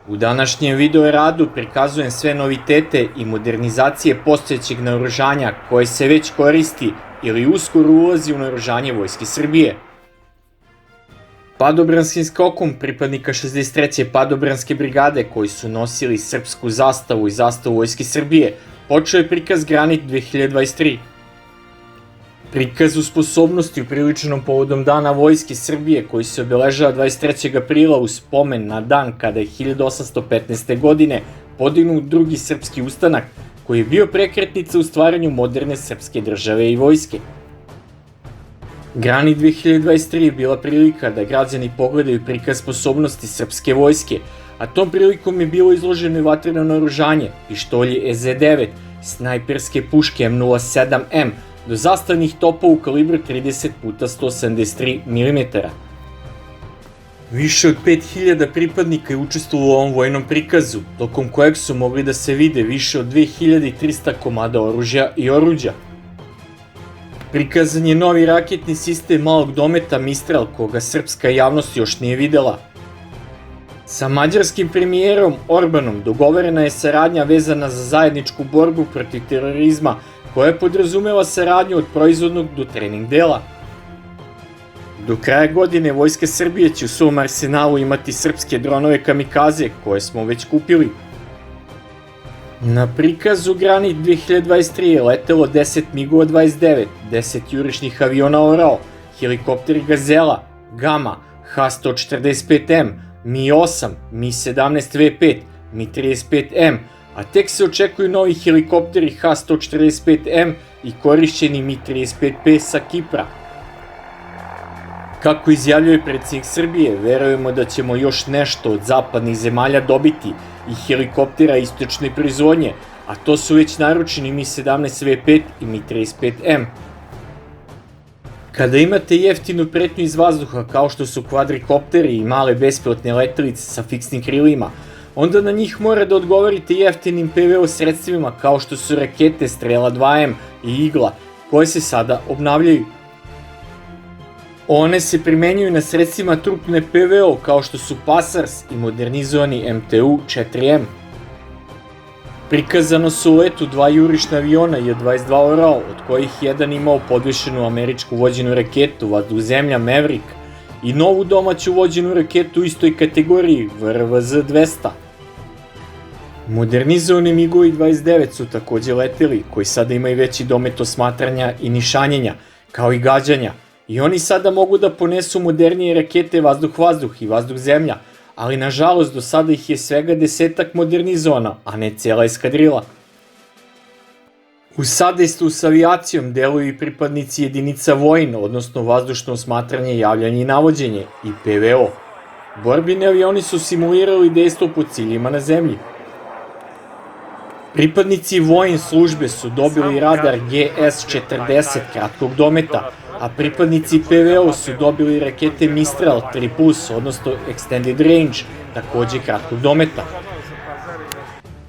U današnjem video radu prikazujem sve novitete i modernizacije postojećeg naoružanja koje se već koristi ili uskoro ulazi u naoružanje Vojske Srbije. Padobranskim skokom pripadnika 63. Padobranske brigade koji su nosili srpsku zastavu i zastavu Vojske Srbije počeo je prikaz Granit 2023. Prikaz u sposobnosti upriličenom povodom Dana Vojske Srbije koji se obeležava 23. aprila u spomen na dan kada je 1815. godine podignut drugi srpski ustanak koji je bio prekretnica u stvaranju moderne srpske države i vojske. Granit 2023 je bila prilika da građani pogledaju prikaz sposobnosti srpske vojske, a tom prilikom je bilo izloženo i vatreno naoružanje, pištolji EZ-9, snajperske puške M07M, do zastavnih topova u kalibru 30x173 mm. Više od 5000 pripadnika je učestvovalo u ovom vojnom prikazu, tokom kojeg su mogli da se vide više od 2300 komada oružja i oruđa. Prikazan je novi raketni sistem malog dometa Mistral, koga srpska javnost još nije videla. Sa mađarskim premijerom Orbanom dogovorena je saradnja vezana za zajedničku borbu protiv terorizma, koja podrazumeva saradnju od proizvodnog do trening dela. Do kraja godine Vojska Srbije će u svom arsenalu imati srpske dronove kamikaze, koje smo već kupili. Na prikazu Granit 2023 je letelo 10 MiG-ova 29, 10 jurišnih aviona Orao, helikopteri Gazela, Gama, H-145M, Mi-8, Mi-17V5, Mi-35M, a tek se očekuju novi helikopteri H-145M i korišćeni Mi-35P sa Kipra. Kako izjavljuje predsjednik Srbije, verujemo da ćemo još nešto od zapadnih zemalja dobiti i helikoptera istočne proizvodnje, a to su već naručeni Mi-17V5 i Mi-35M. Kada imate jeftinu pretnju iz vazduha kao što su kvadrikopteri i male bespilotne letelice sa fiksnim krilima, onda na njih mora da odgovorite jeftinim PVO sredstvima kao što su rakete Strela 2M i Igla, koje se sada obnavljaju. One se primenjuju na sredstvima trupne PVO kao što su Pasars i modernizovani MTU-4M. Prikazano su u letu dva jurišna aviona J-22 Orao, od kojih jedan imao podvišenu američku vođenu raketu vazduh-zemlja Maverick i novu domaću vođenu raketu u istoj kategoriji VRVZ-200. Modernizovani MiG-ovi 29 su takođe leteli, koji sada imaju veći domet osmatranja i nišanjenja, kao i gađanja, i oni sada mogu da ponesu modernije rakete vazduh-vazduh i vazduh-zemlja, ali nažalost do sada ih je svega 10-ak modernizovano, a ne cijela eskadrila. U sadejstvu s avijacijom deluju i pripadnici jedinica vojno, odnosno vazdušno osmatranje, javljanje i navođenje, i PVO. Borbeni avioni su simulirali dejstvo po ciljima na zemlji. Pripadnici vojne službe su dobili radar GS-40 kratkog dometa, a pripadnici PVO su dobili rakete Mistral 3+, odnosno Extended Range, takođe kratkog dometa.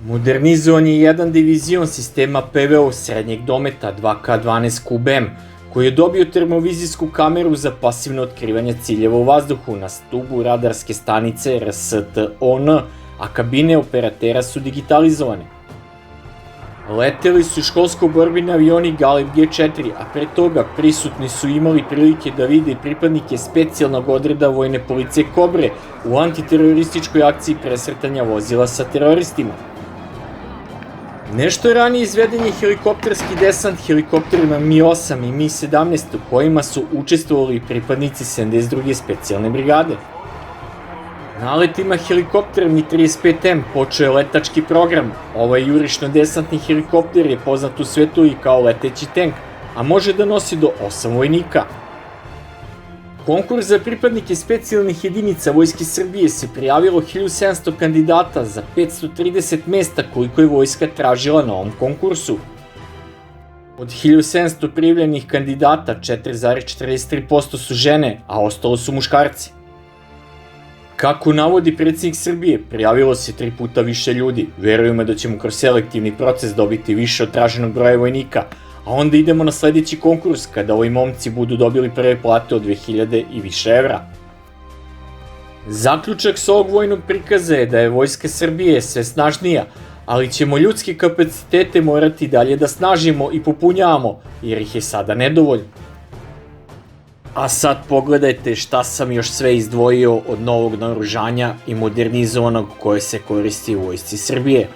Modernizovan je jedan divizion sistema PVO srednjeg dometa 2K12 QBM, koji je dobio termovizijsku kameru za pasivno otkrivanje ciljeva u vazduhu na stubu radarske stanice RSTON, a kabine operatera su digitalizovane. Leteli su školsko-borbeni avioni Galeb G4, a pre toga prisutni su imali prilike da vide pripadnike specijalnog odreda vojne policije Kobre u antiterorističkoj akciji presretanja vozila sa teroristima. Nešto ranije izveden je helikopterski desant helikopterima Mi-8 i Mi-17 u kojima su učestvovali pripadnici 72. specijalne brigade. Naletima helikoptera Mi-35M počeo je letački program. Ovaj jurišno-desantni helikopter je poznat u svetu i kao leteći tank, a može da nosi do 8 vojnika. Konkurs za pripadnike specijalnih jedinica Vojske Srbije se prijavilo 1700 kandidata za 530 mesta koliko je vojska tražila na ovom konkursu. Od 1700 prijavljenih kandidata 4,43% su žene, a ostalo su muškarci. Kako navodi predsjednik Srbije, prijavilo se 3 puta više ljudi. Verujemo da ćemo kroz selektivni proces dobiti više od traženog broja vojnika, a onda idemo na sledeći konkurs kada ovi momci budu dobili prve plate od 2000 i više evra. Zaključak s ovog vojnog prikaza je da je Vojska Srbije sve snažnija, ali ćemo ljudske kapacitete morati dalje da snažimo i popunjavamo, jer ih je sada nedovoljno. A sad pogledajte šta sam još sve izdvojio od novog naoružanja i modernizovanog koje se koristi u Vojsci Srbije.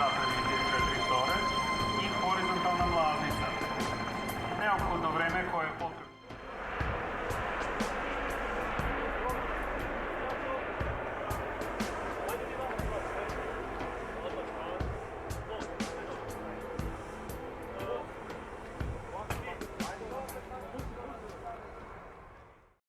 zapred.